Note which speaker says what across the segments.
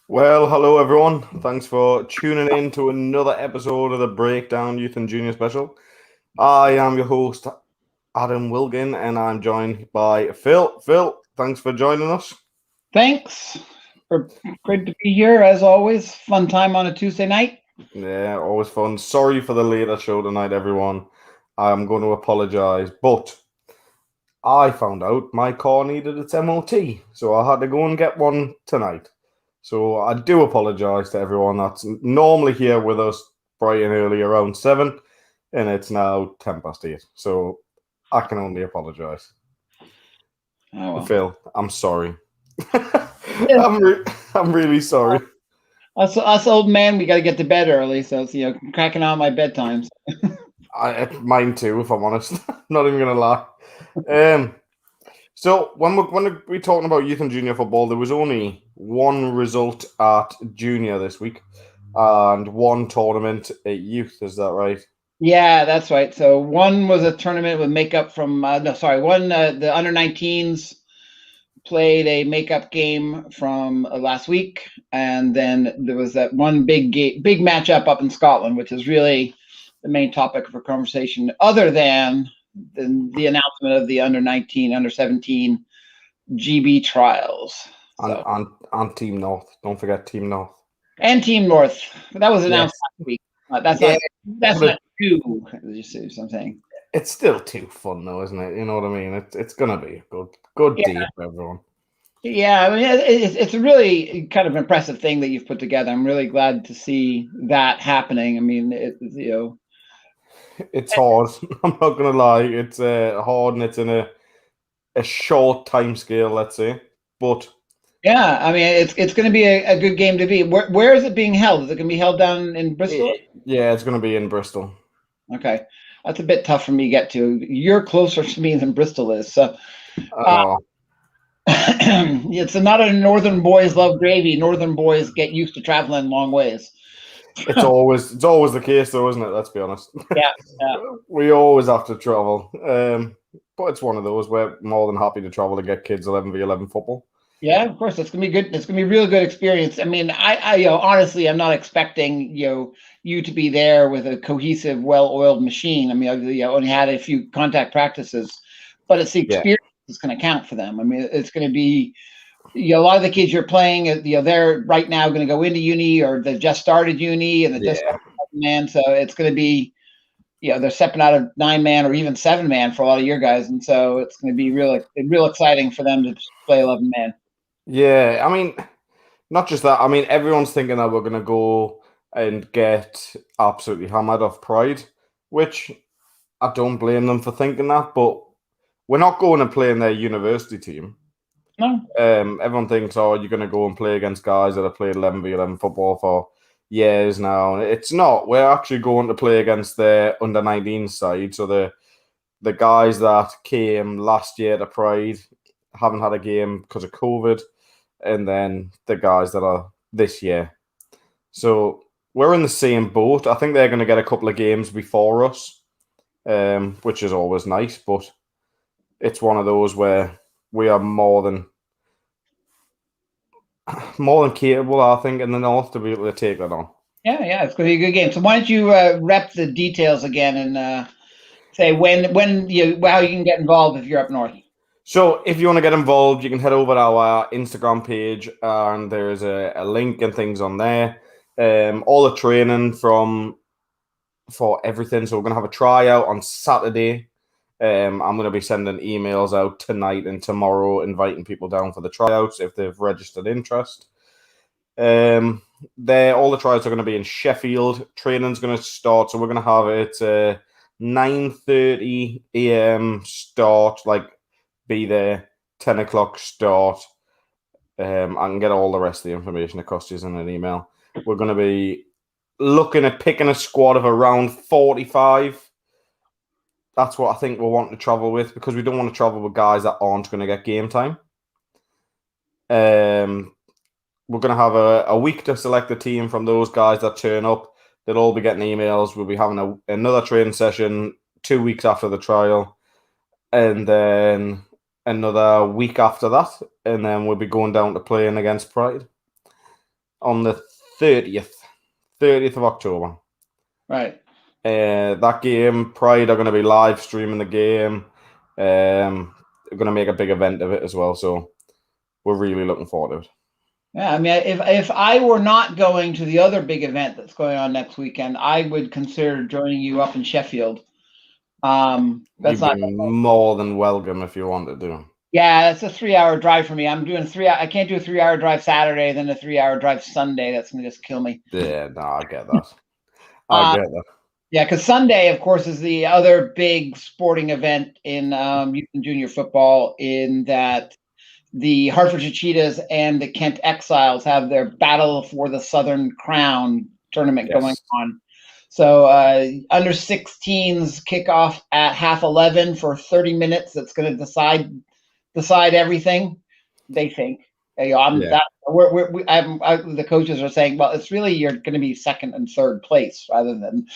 Speaker 1: Well, hello everyone. Thanks for tuning in to another episode of the Breakdown Youth and Junior Special. I am your host, Adam Wilgin, and I'm joined by Phil. Phil, thanks for joining us.
Speaker 2: Thanks. Great to be here as always. Fun time on a Tuesday night.
Speaker 1: Yeah, always fun. Sorry for the later show tonight, everyone. I'm going to apologise, but I found out my car needed its MOT, so I had to go and get one tonight. So I do apologise to everyone that's normally here with us bright and early around 7, and it's now 8:10. So I can only apologise.
Speaker 2: Oh well.
Speaker 1: Phil, I'm sorry.
Speaker 2: Yeah.
Speaker 1: I'm really sorry.
Speaker 2: Us old man, we got to get to bed early, so it's cracking on my bedtimes.
Speaker 1: Mine too, if I'm honest. Not even gonna lie. Um, So when we're talking about youth and junior football, there was only one result at junior this week, and one tournament at youth. Is that right?
Speaker 2: Yeah, that's right. So one was a tournament with makeup from the under 19s played a makeup game from last week, and then there was that one big matchup up in Scotland, which is really the main topic for conversation, other than the announcement of the under 19, under 17 GB trials.
Speaker 1: And
Speaker 2: So
Speaker 1: and Team North. Don't forget Team North.
Speaker 2: and Team North, that was
Speaker 1: Yes.
Speaker 2: announced last week. That's
Speaker 1: Yeah,
Speaker 2: that's
Speaker 1: but
Speaker 2: not too. You see what I'm saying?
Speaker 1: it's still too fun though, isn't it? You know what I mean? It's gonna be a good
Speaker 2: Yeah,
Speaker 1: day for everyone.
Speaker 2: yeah. I mean, it's a really kind of impressive thing that you've put together. I'm really glad to see that happening. I mean,
Speaker 1: It's hard. I'm not gonna lie. It's hard, and it's in a short time scale, let's say. But
Speaker 2: yeah. I mean, it's going to be a good game to be. Where is it being held? Is it going to be held down in Bristol?
Speaker 1: yeah, it's gonna be in Bristol.
Speaker 2: Okay, that's a bit tough for me to get to. You're closer to me than Bristol is, so.
Speaker 1: I
Speaker 2: Uh,
Speaker 1: know.
Speaker 2: it's not a northern boys love gravy. Northern boys get used to traveling long ways.
Speaker 1: It's always the case though, isn't it? Let's be honest.
Speaker 2: Yeah, yeah,
Speaker 1: We always have to travel. But it's one of those we're more than happy to travel to get kids 11v11 football.
Speaker 2: yeah. Of course, it's gonna be good. It's gonna be a real good experience. I mean, honestly, I'm not expecting you to be there with a cohesive, well-oiled machine. I mean, I only had a few contact practices, but it's the
Speaker 1: Yeah,
Speaker 2: experience that's going to count for them. I mean, it's going to be a lot of the kids you're playing, they're right now going to go into uni or they've just started uni and they just
Speaker 1: yeah,
Speaker 2: man. So it's going to be, they're stepping out of 9-man or even 7-man for a lot of your guys, and so it's going to be real exciting for them to play 11-man.
Speaker 1: yeah. I mean, not just that. I mean, everyone's thinking that we're gonna go and get absolutely hammered off Pride, which I don't blame them for thinking that. But we're not going to play in their university team.
Speaker 2: No,
Speaker 1: Everyone thinks, oh, you're going to go and play against guys that have played 11v11 football for years now. And it's not. We're actually going to play against the under 19 side. So the guys that came last year to Pride haven't had a game because of COVID, and then the guys that are this year. So we're in the same boat. I think they're going to get a couple of games before us, which is always nice. But it's one of those where we are more than capable, I think, in the North to be able to take that on.
Speaker 2: yeah, it's going to be a good game. So why don't you rep the details again and say when how you can get involved if you're up north.
Speaker 1: So if you want to get involved, you can head over to our Instagram page, and there's a link and things on there. All the training for everything. So we're gonna have a tryout on Saturday. I'm going to be sending emails out tonight and tomorrow, inviting people down for the tryouts if they've registered interest. All the tryouts are going to be in Sheffield. Training's going to start, so we're going to have it 9:30 a.m. start. Like, be there 10 o'clock start. I can get all the rest of the information across to you in an email. We're going to be looking at picking a squad of around 45. That's what I think we'll want to travel with, because we don't want to travel with guys that aren't going to get game time. We're going to have a week to select a team from those guys that turn up. They'll all be getting emails. We'll be having another training session 2 weeks after the trial, and then another week after that, and then we'll be going down to playing against Pride. on the 30th of October.
Speaker 2: Right.
Speaker 1: That game, Pride are going to be live streaming the game. They're going to make a big event of it as well. So we're really looking forward to it.
Speaker 2: Yeah, I mean, if I were not going to the other big event that's going on next weekend, I would consider joining you up in Sheffield. That's
Speaker 1: You'd
Speaker 2: not
Speaker 1: be more than welcome if you wanted to.
Speaker 2: Yeah, that's a 3-hour drive for me. I'm doing I can't do a 3-hour drive Saturday, then a 3-hour drive Sunday. That's gonna just kill me.
Speaker 1: Yeah, no, I get that. I get that.
Speaker 2: Yeah, because Sunday, of course, is the other big sporting event in youth and junior football. In that the Hertfordshire Cheetahs and the Kent Exiles have their Battle for the Southern Crown tournament going on. So under 16s kick off at 11:30 for 30 minutes. That's going to decide everything. They think. The coaches are saying, well, it's really you're going to be second and third place rather than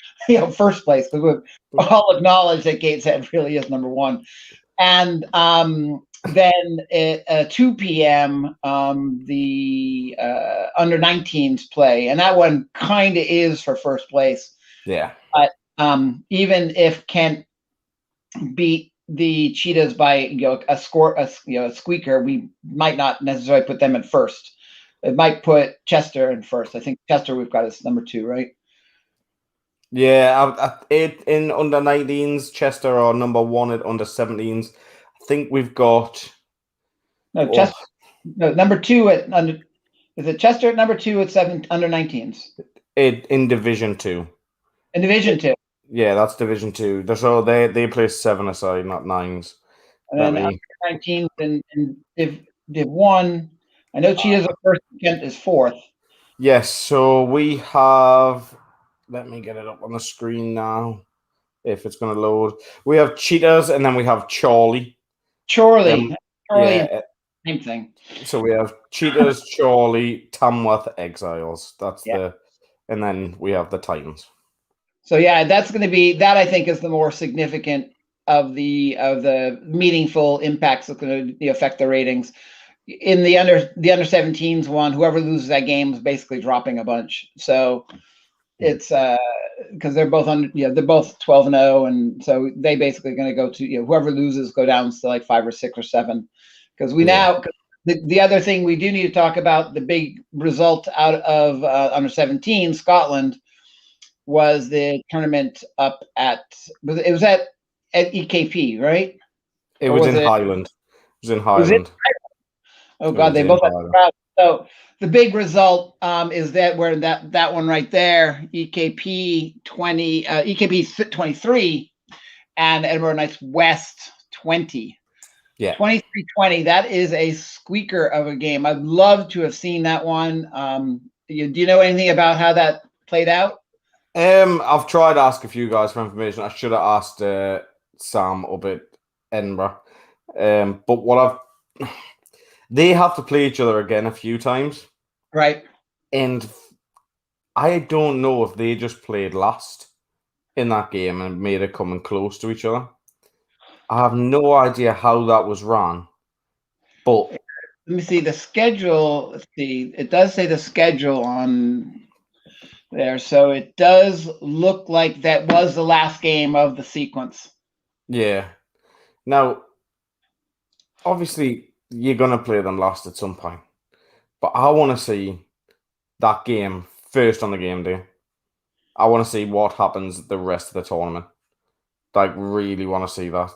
Speaker 2: first place, because we all acknowledge that Gateshead really is number one. And then at 2 p.m. The under 19s play, and that one kind of is for first place.
Speaker 1: Yeah.
Speaker 2: But even if Kent beat the Cheetahs by a squeaker, we might not necessarily put them at first. It might put Chester in first. I think Chester we've got as number 2, right?
Speaker 1: Yeah, in under 19s, Chester are number 1 at under 17s. I think we've got
Speaker 2: Chester. No, number 2 at under. Is it Chester at number 2 at under 19s?
Speaker 1: In Division 2.
Speaker 2: In Division 2.
Speaker 1: Yeah, that's Division 2. So they play 7 aside, not 9s.
Speaker 2: And then under 19s in Div 1. I know Cheetahs are first, Kent is fourth.
Speaker 1: Yes, so we have. Let me get it up on the screen now, if it's going to load. We have Cheetahs, and then we have Chorley.
Speaker 2: Chorley,
Speaker 1: yeah.
Speaker 2: Same thing.
Speaker 1: So we have Cheetahs, Chorley, Tamworth Exiles. That's and then we have the Titans.
Speaker 2: So yeah, that's going to be that. I think is the more significant of the meaningful impacts that's going to affect the ratings. In the under 17s one, whoever loses that game is basically dropping a bunch. So it's because they're both they're both 12-0, and so they basically going to go to whoever loses go down to like 5 or 6 or 7. Because we now the other thing we do need to talk about, the big result out of under 17 Scotland was the tournament up at EKP, right?
Speaker 1: It was in Highland. It was in Highland.
Speaker 2: Oh God, they both had the crowd. So the big result is that where that one right there, EKP 23 and Edinburgh Knights West 20.
Speaker 1: Yeah.
Speaker 2: 23-20. That is a squeaker of a game. I'd love to have seen that one. Do you know anything about how that played out?
Speaker 1: I've tried to ask a few guys for information. I should have asked Sam up at Edinburgh. But they have to play each other again a few times.
Speaker 2: Right.
Speaker 1: And I don't know if they just played last in that game and made it coming close to each other. I have no idea how that was run. But
Speaker 2: let me see the schedule. Let's see. It does say the schedule on there. So it does look like that was the last game of the sequence.
Speaker 1: Yeah. Now, obviously, you're going to play them last at some point. But I want to see that game first on the game day. I want to see what happens the rest of the tournament. Like, really want to see that.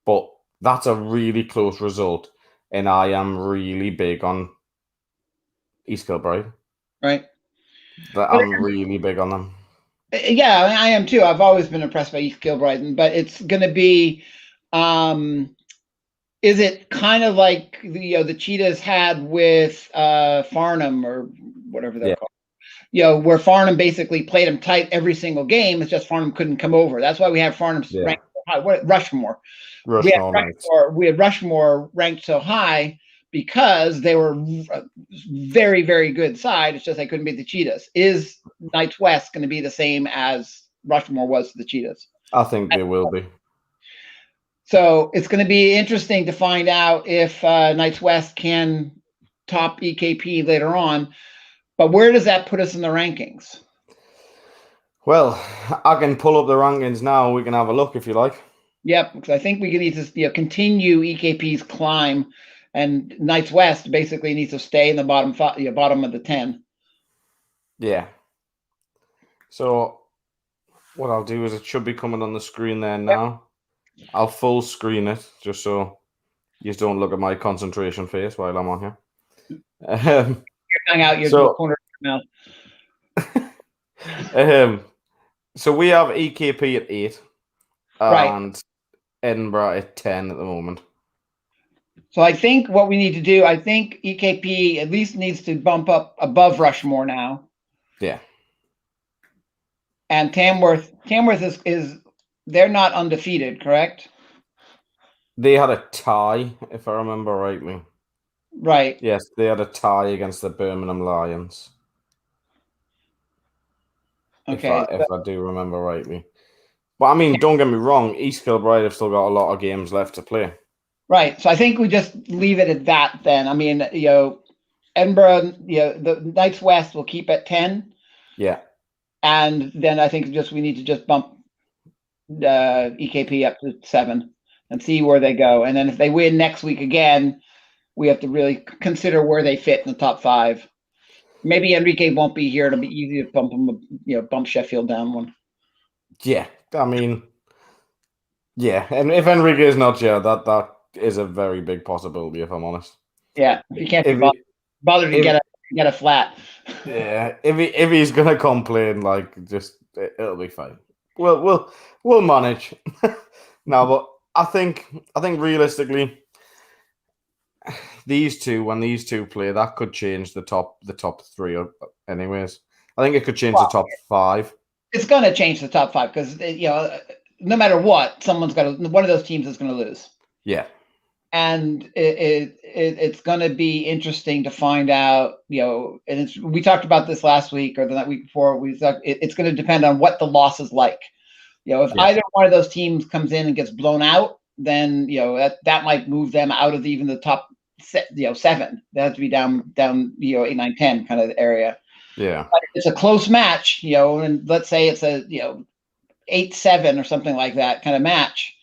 Speaker 1: But that's a really close result. And I am really big on East Kilbride.
Speaker 2: Right.
Speaker 1: I'm really big on them.
Speaker 2: Yeah, I am too. I've always been impressed by East Kilbride, but it's going to be, is it kind of like the Cheetahs had with Farnham or whatever they're called? Where Farnham basically played them tight every single game. It's just Farnham couldn't come over. That's why we have Farnham ranked so high. Rushmore. We had Rushmore ranked so high because they were very, very good side. It's just they couldn't beat the Cheetahs. Is Knights West going to be the same as Rushmore was to the Cheetahs?
Speaker 1: I think they will be.
Speaker 2: So it's going to be interesting to find out if Knights West can top EKP later on. But where does that put us in the rankings?
Speaker 1: Well, I can pull up the rankings now. We can have a look if you like.
Speaker 2: Yep, because I think we need to continue EKP's climb, and Knights West basically needs to stay in the bottom of the 10.
Speaker 1: Yeah. So what I'll do is it should be coming on the screen there now. I'll full screen it just so you just don't look at my concentration face while I'm on here.
Speaker 2: You're hung out your corner of your
Speaker 1: mouth. So we have EKP at 8 and Edinburgh at 10 at the moment.
Speaker 2: So I think what we need to do, I think EKP at least needs to bump up above Rushmore now.
Speaker 1: Yeah.
Speaker 2: And Tamworth is they're not undefeated, correct?
Speaker 1: They had a tie, if I remember rightly.
Speaker 2: Right.
Speaker 1: Yes, they had a tie against the Birmingham Lions.
Speaker 2: Okay.
Speaker 1: If I do remember rightly. But I mean, don't get me wrong, East Kilbride have still got a lot of games left to play.
Speaker 2: Right. So I think we just leave it at that then. I mean, Edinburgh, the Knights West will keep at 10.
Speaker 1: Yeah.
Speaker 2: And then I think we need to just bump EKP up to 7 and see where they go. And then if they win next week again, we have to really consider where they fit in the top 5. Maybe Enrique won't be here. It'll be easy to bump Sheffield down one.
Speaker 1: Yeah. I mean, yeah. And if Enrique is not here, that is a very big possibility, if I'm honest.
Speaker 2: Yeah. If you can't be bothered to get a flat.
Speaker 1: Yeah. If he's gonna complain, it'll be fine. We'll manage. No, but I think realistically, when these two play, that could change the top 3 anyways. I think it could change the top 5.
Speaker 2: It's going to change the top 5 because no matter what, one of those teams is going to lose.
Speaker 1: Yeah,
Speaker 2: and it's going to be interesting to find out. And we talked about this last week or the week before. It's going to depend on what the loss is like. If either one of those teams comes in and gets blown out, then that might move them out of even the top 7. They have to be down 8, 9, 10 kind of area.
Speaker 1: Yeah,
Speaker 2: but it's a close match, and let's say it's a 8-7 or something like that kind of match.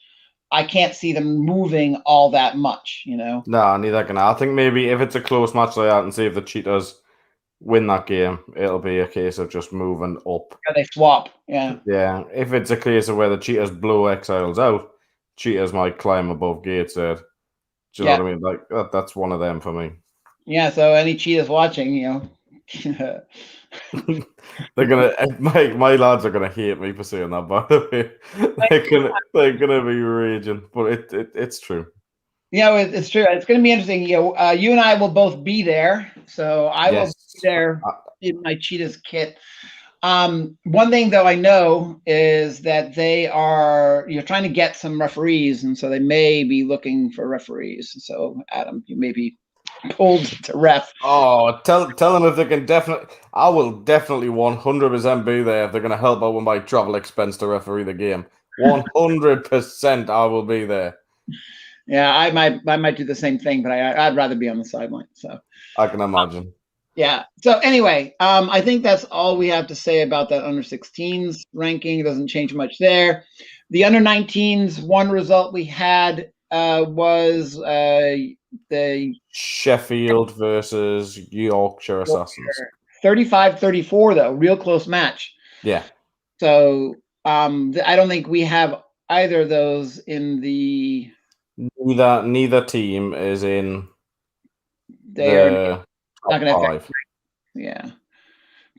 Speaker 2: I can't see them moving all that much. No,
Speaker 1: neither can I. I think maybe if it's a close match like that, and see if the Cheetahs win that game, it'll be a case of just moving up.
Speaker 2: Yeah, they swap. Yeah.
Speaker 1: Yeah. If it's a case of where the Cheetahs blow Exiles out, Cheetahs might climb above Gateshead. Do you know what I mean? Like that's one of them for me.
Speaker 2: Yeah. So any Cheetahs watching,
Speaker 1: they're gonna. My lads are gonna hate me for saying that. By the way, they're gonna be raging, but it's true.
Speaker 2: It's true. It's going to be interesting. You and I will both be there, so I will be there in my Cheetahs kit. One thing though I know is that they are trying to get some referees, and so they may be looking for referees. So Adam, you may be pulled to ref.
Speaker 1: Oh, tell them if they can definitely. I will definitely 100% be there if they're going to help out with my travel expense to referee the game. 100% I will be there.
Speaker 2: Yeah, I might do the same thing, but I'd rather be on the sideline. So
Speaker 1: I can imagine.
Speaker 2: Yeah. So anyway, I think that's all we have to say about that under 16s ranking. It doesn't change much there. The under 19s, one result we had was the
Speaker 1: Sheffield versus Yorkshire Assassins.
Speaker 2: 35-34 though, real close match.
Speaker 1: Yeah.
Speaker 2: So I don't think we have either of those in the.
Speaker 1: Neither team is in.
Speaker 2: They are not going to affect. Yeah,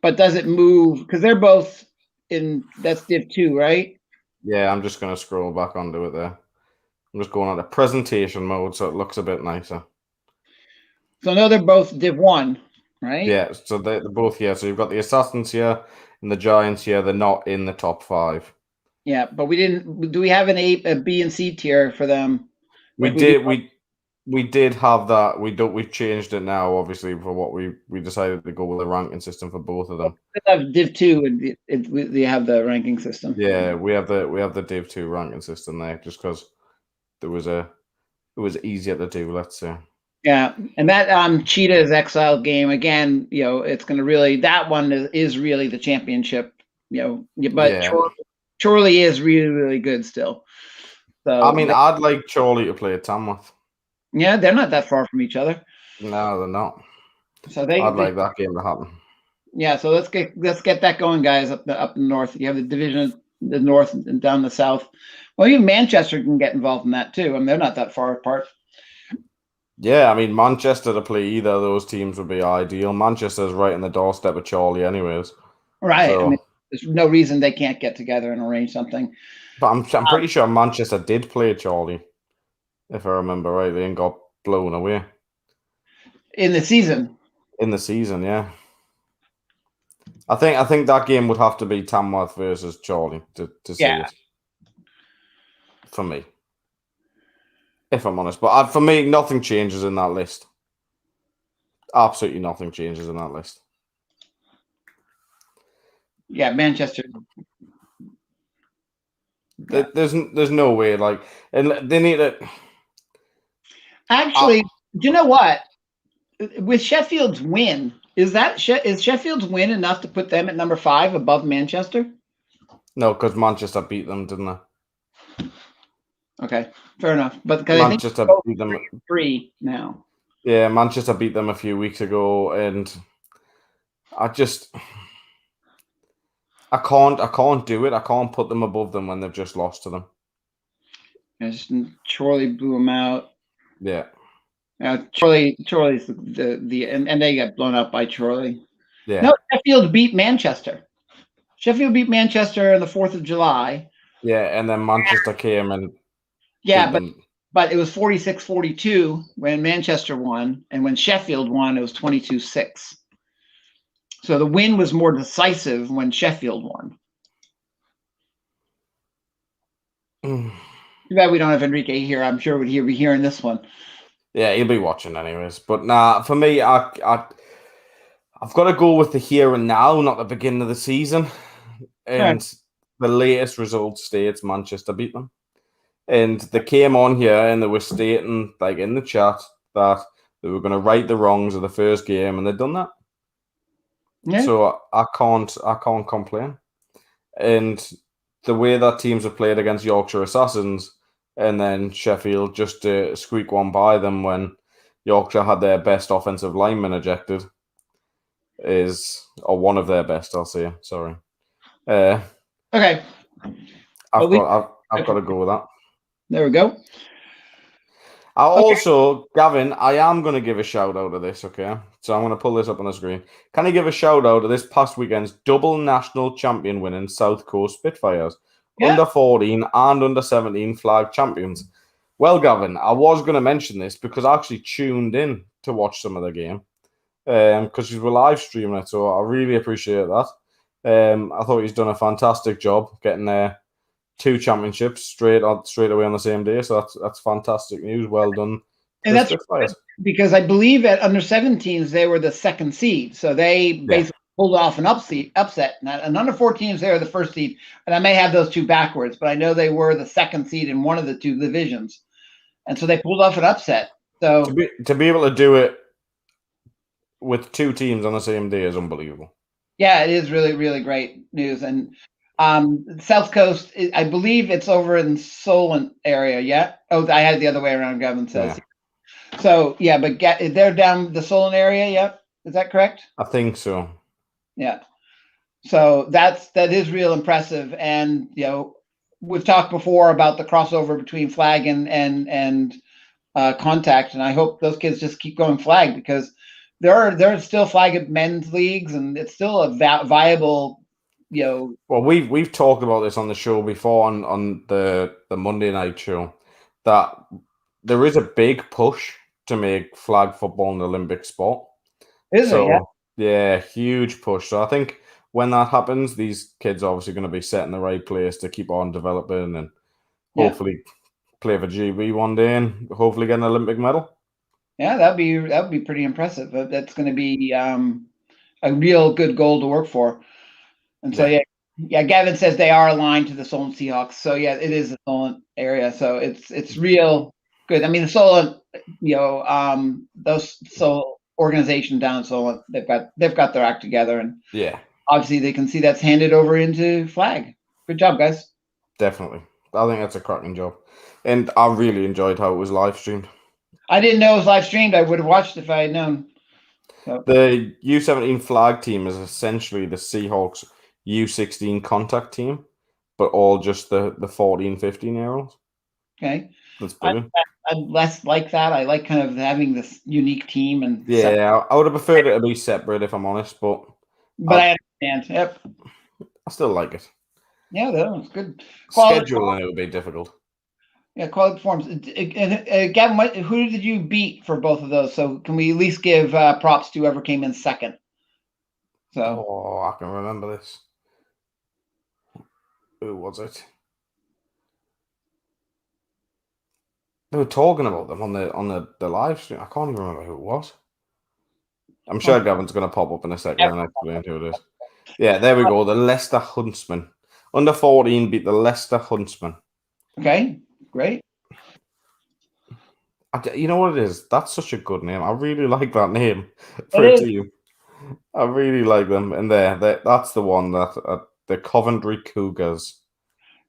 Speaker 2: but does it move? Because they're both in. That's Div 2, right?
Speaker 1: Yeah, I'm just going to scroll back onto it there. I'm just going on the presentation mode, so it looks a bit nicer.
Speaker 2: So no, they're both Div 1, right?
Speaker 1: Yeah, so they're both here. So you've got the Assassins here and the Giants here. They're not in the top 5.
Speaker 2: Yeah, but we didn't. Do we have a B and C tier for them?
Speaker 1: We did have that. We've changed it now, obviously, for what we decided to go with a ranking system for both of them.
Speaker 2: We have Div 2, and we have the ranking system.
Speaker 1: Yeah, we have the Div 2 ranking system there, just because it was easier to do. Let's say.
Speaker 2: Yeah, and that Cheetah's Exile game again, it's going to really, that one is really the championship, but
Speaker 1: Yeah.
Speaker 2: Chorley is really, really good still.
Speaker 1: I
Speaker 2: So
Speaker 1: mean, I'd like Chorley to play at Tamworth.
Speaker 2: yeah, they're not that far from each other.
Speaker 1: No, they're not.
Speaker 2: So
Speaker 1: I'd like that game to happen.
Speaker 2: yeah, so let's get that going, guys, up in the north. You have the division, the north and down the south. Well, even Manchester can get involved in that too. I mean, they're not that far apart.
Speaker 1: Yeah, I mean, Manchester to play either of those teams would be ideal. Manchester's right in the doorstep of Chorley anyways.
Speaker 2: Right.
Speaker 1: So,
Speaker 2: I mean, there's no reason they can't get together and arrange something.
Speaker 1: but I'm pretty sure Manchester did play Chorley, if I remember rightly, and got blown away.
Speaker 2: In the season.
Speaker 1: In the season, yeah. I think that game would have to be Tamworth versus Chorley to see it. For me. If I'm honest. But for me, nothing changes in that list. Absolutely nothing changes in that list.
Speaker 2: Yeah, Manchester.
Speaker 1: Yeah. There's no way, like, and they need to.
Speaker 2: Actually, do you know what? With Sheffield's win, is Sheffield's win enough to put them at number 5 above Manchester?
Speaker 1: No, because Manchester beat them, didn't they?
Speaker 2: Okay, fair enough. But
Speaker 1: Manchester beat them
Speaker 2: 3 now.
Speaker 1: Yeah, Manchester beat them a few weeks ago, and I can't do it. I can't put them above them when they've just lost to them.
Speaker 2: Chorley blew them out.
Speaker 1: Yeah.
Speaker 2: Chorley's and they got blown up by Chorley.
Speaker 1: Yeah.
Speaker 2: No, Sheffield beat Manchester. Sheffield beat Manchester on the 4th of July.
Speaker 1: Yeah, and then Manchester came and
Speaker 2: but it was 46-42 when Manchester won, and when Sheffield won, it was 22-6. So the win was more decisive when Sheffield won. Too bad we don't have Enrique here. I'm sure he'll be hearing this one.
Speaker 1: Yeah, he'll be watching anyways. But nah, for me, I've got to go with the here and now, not the beginning of the season. And the latest result states Manchester beat them. And they came on here and they were stating, like in the chat, that they were going to right the wrongs of the first game, and they've done that. Yeah. So I can't complain. And the way that teams have played against Yorkshire Assassins, and then Sheffield just to squeak one by them when Yorkshire had their best offensive lineman ejected, or one of their best, I'll say. Sorry.
Speaker 2: Okay.
Speaker 1: I've got to go with that.
Speaker 2: There we go.
Speaker 1: Also, Gavin, I am going to give a shout out to this, okay? So I'm going to pull this up on the screen. Can I give a shout out to this past weekend's double national champion winning South Coast Spitfires? Yeah. Under 14 and under 17 flag champions. Well, Gavin, I was going to mention this because I actually tuned in to watch some of the game because we were live streaming it, so I really appreciate that. I thought he's done a fantastic job getting there. 2 championships straight away on the same day, so that's fantastic news. Well done.
Speaker 2: And that's because I believe at under 17s they were the second seed, so they basically pulled off an upset. And under 14s they were the first seed, and I may have those 2 backwards, but I know they were the second seed in one of the 2 divisions, and so they pulled off an upset. So
Speaker 1: to be able to do it with 2 teams on the same day is unbelievable.
Speaker 2: Yeah, it is really, really great news. And South Coast, I believe it's over in Solent area. Yeah. Oh, I had it the other way around. Gavin says. Yeah. So yeah, but they're down the Solent area. Yep. Is that correct?
Speaker 1: I think so.
Speaker 2: Yeah. So that is real impressive. And we've talked before about the crossover between flag and contact, and I hope those kids just keep going flag because there are still flag men's leagues, and it's still a viable.
Speaker 1: Well, we've talked about this on the show before on the Monday night show that there is a big push to make flag football an Olympic sport.
Speaker 2: Is it? Yeah.
Speaker 1: Yeah, huge push. So I think when that happens, these kids are obviously going to be set in the right place to keep on developing and hopefully play for GB one day and hopefully get an Olympic medal.
Speaker 2: Yeah, that would be pretty impressive. That's going to be a real good goal to work for. And so yeah, Gavin says they are aligned to the Solent Seahawks. So yeah, it is the Solent area. So it's real Good. I mean, the Solent, those organization down in Solent, they've got their act together, and
Speaker 1: Yeah,
Speaker 2: obviously they can see that's handed over into flag. Good job, guys.
Speaker 1: definitely. I think that's a cracking job, and I really enjoyed how it was live streamed.
Speaker 2: I didn't know it was live streamed. I would have watched if I had known. So.
Speaker 1: The U17 flag team is essentially the Seahawks U16 contact team, but all just the 14, 15-year-olds.
Speaker 2: Okay.
Speaker 1: That's brilliant.
Speaker 2: I'm less like that. I like kind of having this unique team and
Speaker 1: Yeah, I would have preferred it to be separate if I'm honest, but
Speaker 2: I understand. Yep.
Speaker 1: I still like it.
Speaker 2: Yeah, that was good.
Speaker 1: Scheduling it would be difficult.
Speaker 2: Yeah, quality performance. Gavin, who did you beat for both of those? So can we at least give props to whoever came in second? So
Speaker 1: I can remember this. Who was it? They were talking about them on the live stream. I can't even remember who it was. I'm sure Gavin's going to pop up in a second and explain who it is. Yeah, there we go. The Leicester Huntsmen. Under 14 beat the Leicester Huntsmen.
Speaker 2: Okay, great.
Speaker 1: You know what it is? That's such a good name. I really like that name for a team. I really like them. And that's the one that the Coventry Cougars.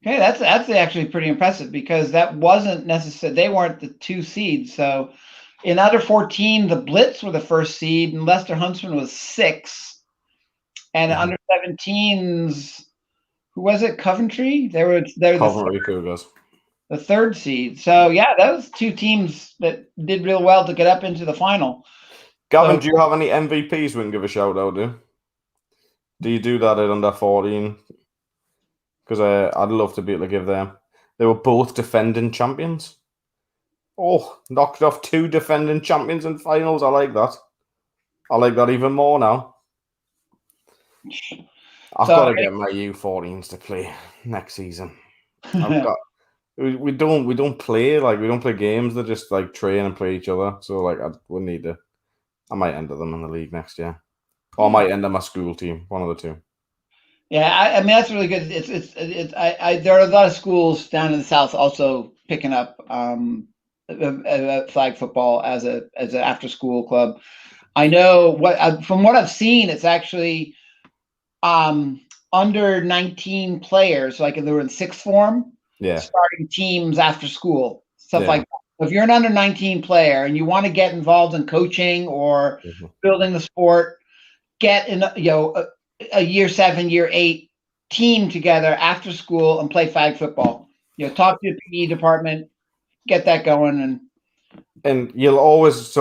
Speaker 2: Okay, that's actually pretty impressive because that wasn't necessary. They weren't the 2 seeds. So in under 14, the Blitz were the 1st seed, and Leicester Huntsman was 6. And under 17s, who was it? Coventry. They were
Speaker 1: Coventry Cougars,
Speaker 2: the 3rd seed. So yeah, those 2 teams that did real well to get up into the final.
Speaker 1: Gavin, do you have any MVPs we can give a shout out to? Do you do that at under 14? Because I'd love to be able to give them. They were both defending champions. Oh, knocked off 2 defending champions in finals. I like that. I like that even more now. I've got to get my U14s to play next season. We don't play games. They just like train and play each other. So like we need to. I might enter them in the league next year, or I might enter my school team. One of the two.
Speaker 2: Yeah, I mean that's really good. There are a lot of schools down in the South also picking up flag football as an after school club. I know from what I've seen, it's actually under 19 players, like if they were in 6th form, starting teams after school, stuff like that. If you're an under 19 player and you want to get involved in coaching or building the sport, get in a year 7, year 8 team together after school and play flag football. Talk to the PE department, get that going,
Speaker 1: and you'll always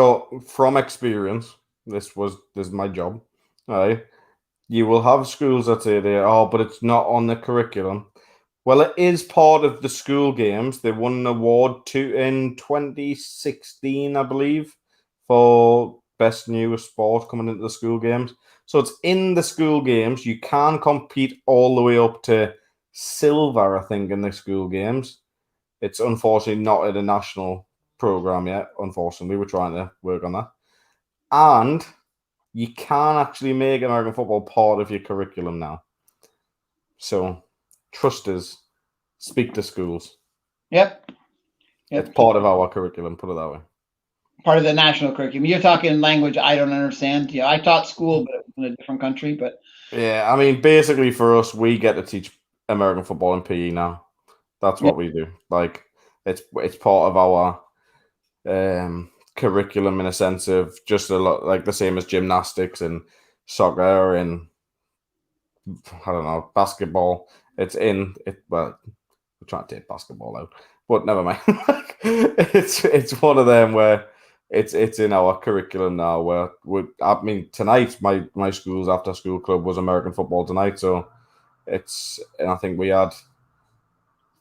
Speaker 1: from experience. This is my job, right? You will have schools that say but it's not on the curriculum. Well, it is part of the school games. They won an award in 2016, I believe, for best new sport coming into the school games. So it's in the school games. You can compete all the way up to silver, I think, in the school games. It's unfortunately not at a national program yet. Unfortunately, we're trying to work on that. And you can actually make American football part of your curriculum now. So trust us. Speak to schools.
Speaker 2: Yep.
Speaker 1: It's part of our curriculum, put it that way.
Speaker 2: Part of the national curriculum. You're talking language I don't understand. I taught school, but in a different country. But
Speaker 1: yeah, I mean, basically for us, we get to teach American football in PE now. That's what we do. Like, it's part of our curriculum in a sense of just a lot like the same as gymnastics and soccer and I don't know, basketball. It's in it. Well, we're trying to take basketball out, but never mind. it's one of them where it's in our curriculum now. Where I mean, tonight my school's after school club was American football tonight, so and I think we had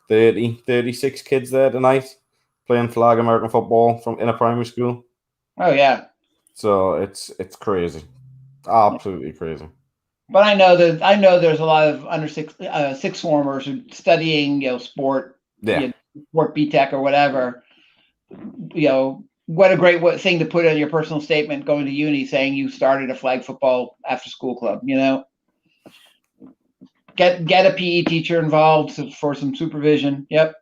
Speaker 1: 36 kids there tonight playing flag American football in a primary school.
Speaker 2: Oh yeah.
Speaker 1: So it's crazy, absolutely crazy.
Speaker 2: But I know there's a lot of under six formers who studying sport, sport BTech or whatever. What a great thing to put in your personal statement going to uni saying you started a flag football after school club. Get a PE teacher involved for some supervision. Yep.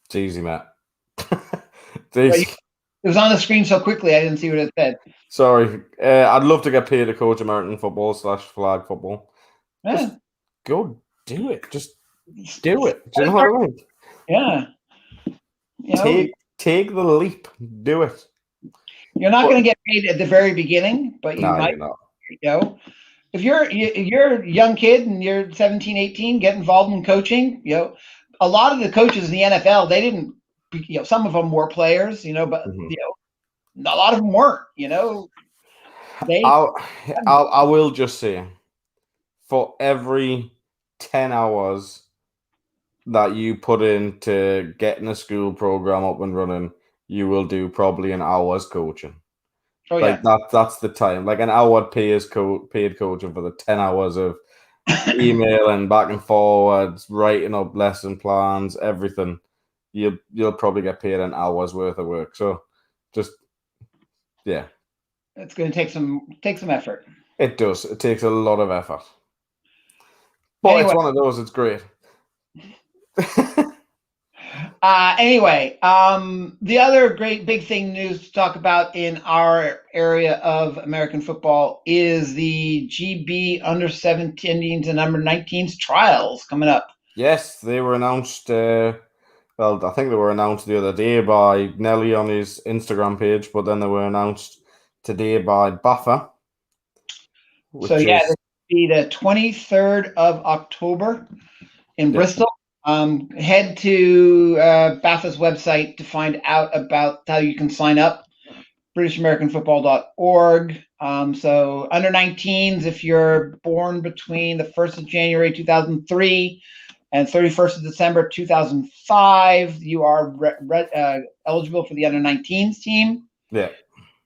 Speaker 1: It's easy, Matt. These,
Speaker 2: It was on the screen so quickly I didn't see what it said.
Speaker 1: sorry, I'd love to get paid to coach American football / flag football. Just go do it. Just do it. Do you know what I mean?
Speaker 2: Yeah. You know,
Speaker 1: Take the leap. Do it.
Speaker 2: you're not going to get paid at the very beginning, but you might.
Speaker 1: You're not.
Speaker 2: You know, if you're a young kid and you're 17, 18, get involved in coaching. You know, a lot of the coaches in the NFL, they didn't. You know, some of them were players. You know, but you know, a lot of them weren't. You know,
Speaker 1: I will just say, for every 10 hours that you put into getting a school program up and running, you will do probably an hour's coaching.
Speaker 2: Oh,
Speaker 1: like that's the time. Like an hour paid coaching for the 10 hours of emailing back and forwards, writing up lesson plans, everything. You'll probably get paid an hour's worth of work. So just
Speaker 2: it's going to take some effort.
Speaker 1: It does. It takes a lot of effort. But anyway. It's one of those, it's great.
Speaker 2: Anyway, the other great big thing news to talk about in our area of American football is the GB under 17s and under 19s trials coming up.
Speaker 1: Yes, they were announced. Well, I think they were announced the other day by Nelly on his Instagram page, but then they were announced today by BAFA.
Speaker 2: So yeah, this will be the 23rd of October in Bristol. Head to BAFA's website to find out about how you can sign up, BritishAmericanFootball.org. So under 19s, if you're born between the 1st of January 2003 and 31st of December 2005, you are eligible for the under 19s team.
Speaker 1: Yeah.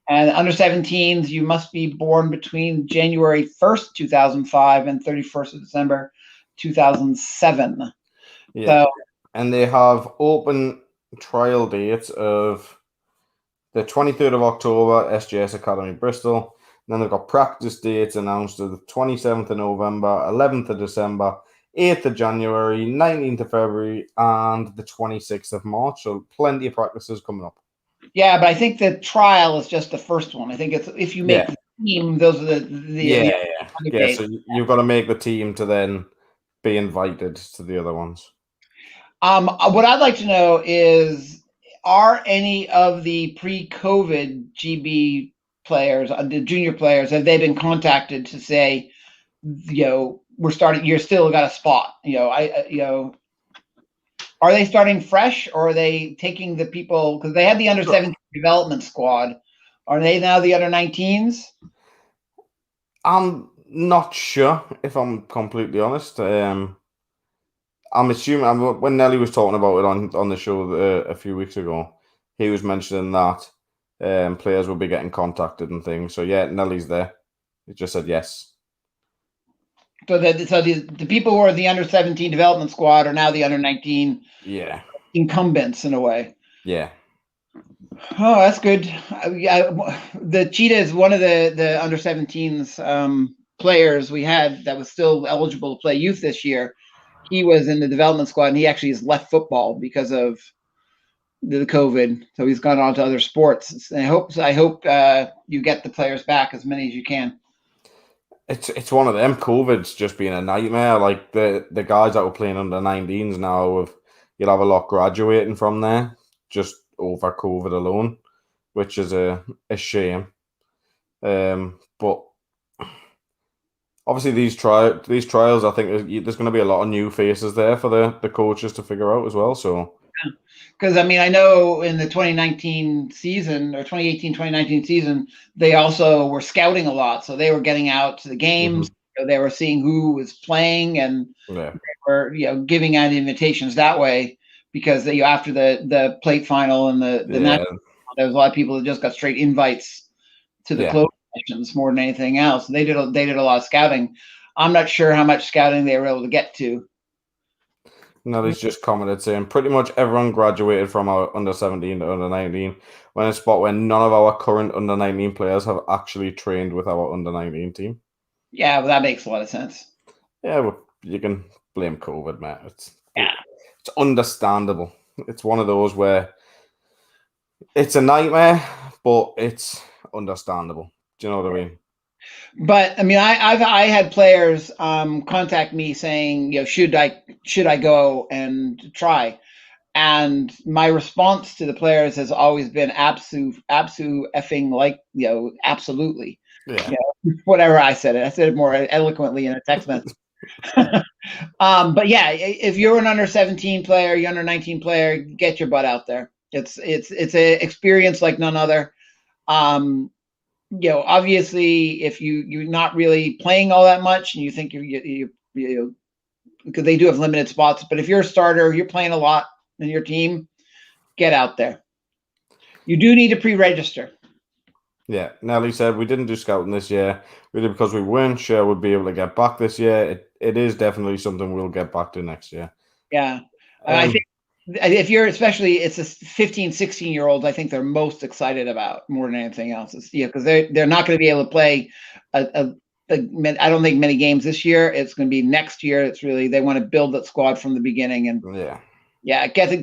Speaker 2: And under 17s, you must be born between January 1st, 2005 and 31st of December 2007.
Speaker 1: Yeah, and they have open trial dates of the 23rd of October, SGS Academy Bristol. And then they've got practice dates announced of the 27th of November, 11th of December, 8th of January, 19th of February, and the 26th of March. So plenty of practices coming up.
Speaker 2: Yeah, but I think the trial is just the first one. I think it's if you make the team, those are the
Speaker 1: So you've got to make the team to then be invited to the other ones.
Speaker 2: What I'd like to know is, are any of the pre-COVID GB players, the junior players, have they been contacted to say, you know, you're still got a spot? You know, are they starting fresh, or are they taking the people, because they had the under 17 development squad? Are they now the under 19s?
Speaker 1: I'm not sure, if I'm completely honest. I'm assuming when Nelly was talking about it on the show a few weeks ago, he was mentioning that players will be getting contacted and things. So yeah, Nelly's there. He just said yes.
Speaker 2: So the people who are the under 17 development squad are now the under 19 incumbents in a way.
Speaker 1: Yeah.
Speaker 2: Oh, that's good. The Cheetah is one of the under 17s players we had that was still eligible to play youth this year. He was in the development squad, and he actually has left football because of the COVID. So he's gone on to other sports. And I hope you get the players back, as many as you can.
Speaker 1: It's one of them. COVID's just been a nightmare. Like the guys that were playing under 19s now, you'll have a lot graduating from there just over COVID alone, which is a shame. But obviously, these trials, I think there's going to be a lot of new faces there for the coaches to figure out as well. So,
Speaker 2: because I mean, I know in the 2019 season or 2018-2019 season, they also were scouting a lot. So they were getting out to the games. Mm-hmm. They were seeing who was playing, and they were giving out invitations that way. Because after the plate final and the national, there was a lot of people that just got straight invites to the closed sessions more than anything else. They did a lot of scouting. I'm not sure how much scouting they were able to get to.
Speaker 1: Nelly's just commented saying pretty much everyone graduated from our under 17 to under 19. We're in a spot where none of our current under 19 players have actually trained with our under 19 team.
Speaker 2: Yeah, well, that makes a lot of sense.
Speaker 1: Yeah, well, you can blame COVID, mate. It's understandable. It's one of those where It's a nightmare, but it's understandable. Do you know what I mean?
Speaker 2: But I mean, I had players contact me saying, should I go and try? And my response to the players has always been absolute effing absolutely.
Speaker 1: Yeah.
Speaker 2: Whatever I said it. I said it more eloquently in a text message. But yeah, if you're an under 17 player, you're under 19 player, get your butt out there. It's an experience like none other. Obviously, if you're not really playing all that much and you think you because they do have limited spots, but if you're a starter, you're playing a lot in your team, get out there. You do need to pre-register.
Speaker 1: Yeah, Nelly said we didn't do scouting this year, really because we weren't sure we'd be able to get back this year. It is definitely something we'll get back to next year.
Speaker 2: Yeah. I think if you're especially it's a 15, 16-year-olds, I think they're most excited about more than anything else. Because they're not going to be able to play I don't think many games this year. It's going to be next year. It's really they want to build that squad from the beginning and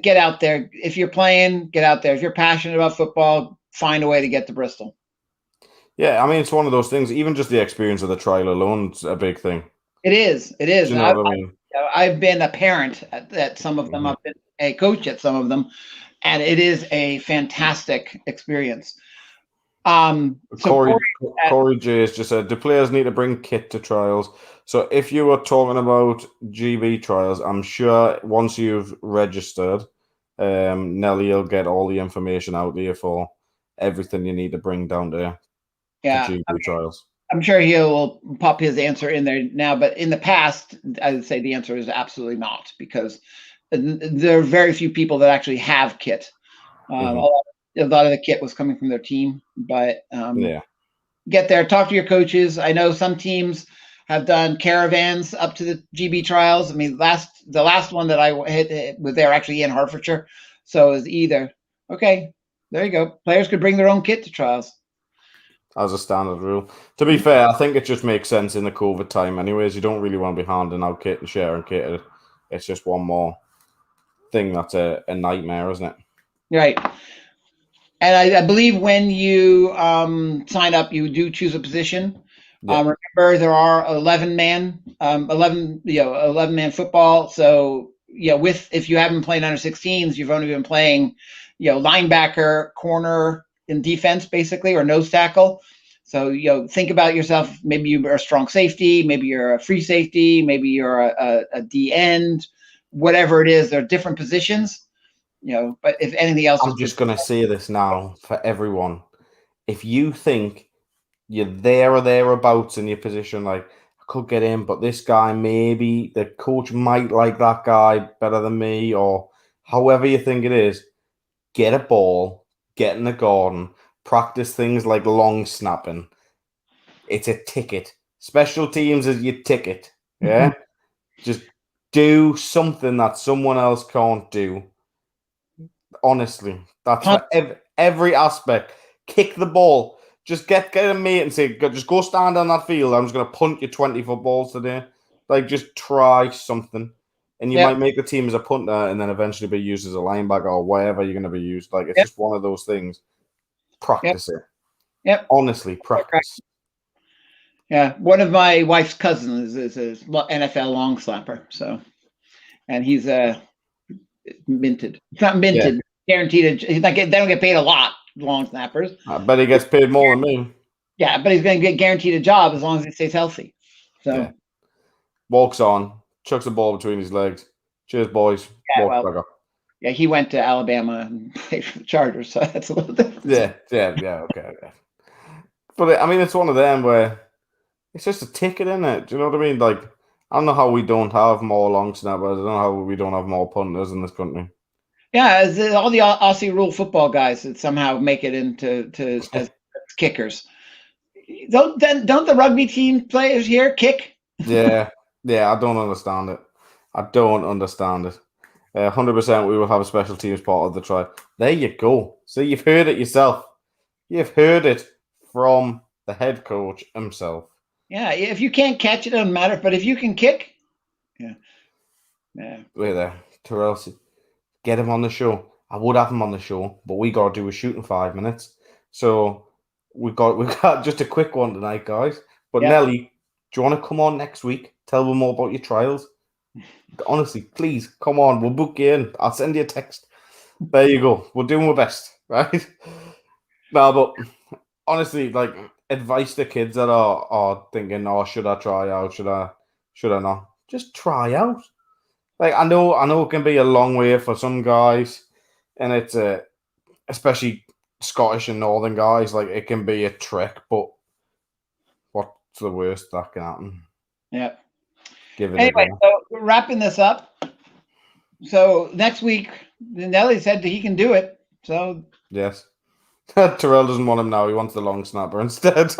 Speaker 2: get out there. If you're playing, get out there. If you're passionate about football, find a way to get to Bristol.
Speaker 1: Yeah, I mean it's one of those things. Even just the experience of the trial alone is a big thing.
Speaker 2: It is. It is.
Speaker 1: Do you know what I mean?
Speaker 2: I've been a parent at some of them. I've been a coach at some of them, and it is a fantastic experience.
Speaker 1: Corey J has just said, do players need to bring kit to trials? So if you were talking about GB trials, I'm sure once you've registered, Nelly will get all the information out there for everything you need to bring down to GB trials.
Speaker 2: I'm sure he'll pop his answer in there now, but in the past, I would say the answer is absolutely not, because there are very few people that actually have kit. A lot of the kit was coming from their team, but get there, talk to your coaches. I know some teams have done caravans up to the GB trials. I mean, the last one that I hit was there actually in Hertfordshire, so it was either okay. There you go. Players could bring their own kit to trials.
Speaker 1: As a standard rule. To be fair, I think it just makes sense in the COVID time anyways. You don't really want to be handing out kit and sharing kit. It's just one more thing that's a nightmare, isn't it?
Speaker 2: Right. And I believe when you sign up, you do choose a position. Yeah. Remember, there are 11-man football. So if you haven't played under 16s, you've only been playing linebacker, corner, in defense, basically, or nose tackle. So think about yourself. Maybe you're a strong safety, maybe you're a free safety, maybe you're a D end, whatever it is. There are different positions, but if anything else,
Speaker 1: I'm just going to say this now for everyone. If you think you're there or thereabouts in your position, like I could get in, but this guy, maybe the coach might like that guy better than me, or however you think it is, get a ball, get in the garden, practice things like long snapping. It's a ticket. Special teams is your ticket. Yeah? Just do something that someone else can't do. Honestly, that's for every aspect. Kick the ball. Just get a mate and say, just go stand on that field. I'm just going to punt you 20 footballs today. Like, just try something. And you might make the team as a punter and then eventually be used as a linebacker or whatever you're going to be used. Like, it's just one of those things. Practice it.
Speaker 2: Yep.
Speaker 1: Honestly, practice.
Speaker 2: Yeah. One of my wife's cousins is an NFL long slapper. So, and he's minted. It's not minted. Guaranteed. He's not they don't get paid a lot, long snappers.
Speaker 1: I bet he gets paid more than me.
Speaker 2: Yeah, but he's going to get guaranteed a job as long as he stays healthy. So
Speaker 1: walks on, chucks the ball between his legs. Cheers, boys.
Speaker 2: Yeah, he went to Alabama and played for the Chargers, so that's a little different.
Speaker 1: Okay. But I mean, it's one of them where it's just a ticket, isn't it? Do you know what I mean? Like, I don't know how we don't have more long snappers. I don't know how we don't have more punters in this country.
Speaker 2: Yeah, all the Aussie rule football guys that somehow make it into as kickers. Don't the rugby team players here kick?
Speaker 1: Yeah, I don't understand it. 100% we will have a special teams part of the try. There you go. So you've heard it yourself. You've heard it from the head coach himself.
Speaker 2: Yeah, if you can't catch it, it doesn't matter. But if you can kick, yeah.
Speaker 1: Wait there. Terrell, get him on the show. I would have him on the show, but we got to do a shoot in 5 minutes. So we've got just a quick one tonight, guys. But Nelly, do you want to come on next week? Tell them more about your trials. Honestly, please, come on. We'll book you in. I'll send you a text. There you go. We're doing our best, right? No, but honestly, like, advice to kids that are thinking, oh, should I try out? Should I not? Just try out. Like, I know it can be a long way for some guys, and it's especially Scottish and Northern guys, like, it can be a trek, but what's the worst that can happen?
Speaker 2: Yeah.
Speaker 1: Give it
Speaker 2: anyway, so wrapping this up. So next week, Nelly said that he can do it. So
Speaker 1: yes. Terrell doesn't want him now. He wants the long snapper instead.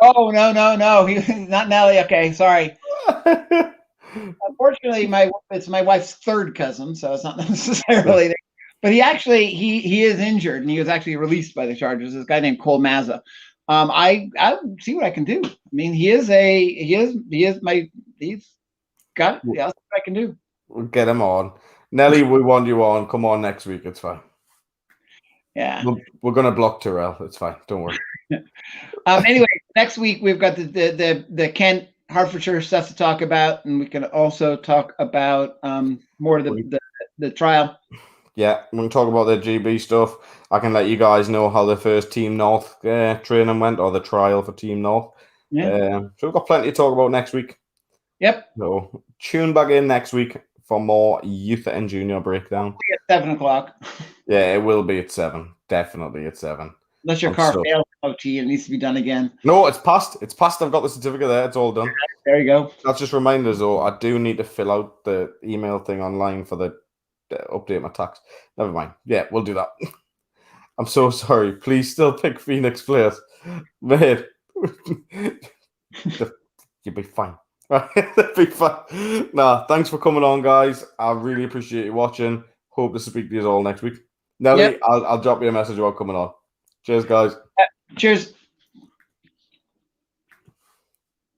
Speaker 2: Oh, no. He's not Nelly. Okay, sorry. Unfortunately, it's my wife's third cousin, so it's not necessarily there. But he is injured, and he was actually released by the Chargers. This guy named Cole Mazza. I'll see what I can do. I mean, he's got yeah, that's what I can do.
Speaker 1: We'll get him on. Nelly, we want you on. Come on next week. It's fine.
Speaker 2: Yeah.
Speaker 1: We're going to block Terrell. It's fine. Don't worry.
Speaker 2: Anyway, next week we've got the Kent Hertfordshire stuff to talk about, and we can also talk about more of the trial.
Speaker 1: Yeah, we can talk about the GB stuff. I can let you guys know how the first Team North training went, or the trial for Team North.
Speaker 2: Yeah.
Speaker 1: So we've got plenty to talk about next week.
Speaker 2: Yep.
Speaker 1: So tune back in next week for more youth and junior breakdown.
Speaker 2: At 7:00.
Speaker 1: Yeah, it will be at 7. Definitely at 7.
Speaker 2: Unless your car fails OT, it needs to be done again.
Speaker 1: No, it's passed. It's passed. I've got the certificate there. It's all done.
Speaker 2: There you go.
Speaker 1: That's just reminders, though. I do need to fill out the email thing online for the update my tax. Never mind. Yeah, we'll do that. I'm so sorry. Please still pick Phoenix players. Mate, you'll be fine. That'd be fun. Nah, thanks for coming on, guys. I really appreciate you watching. Hope to speak to you all next week. Nelly, I'll drop you a message about coming on. Cheers, guys.
Speaker 2: Cheers.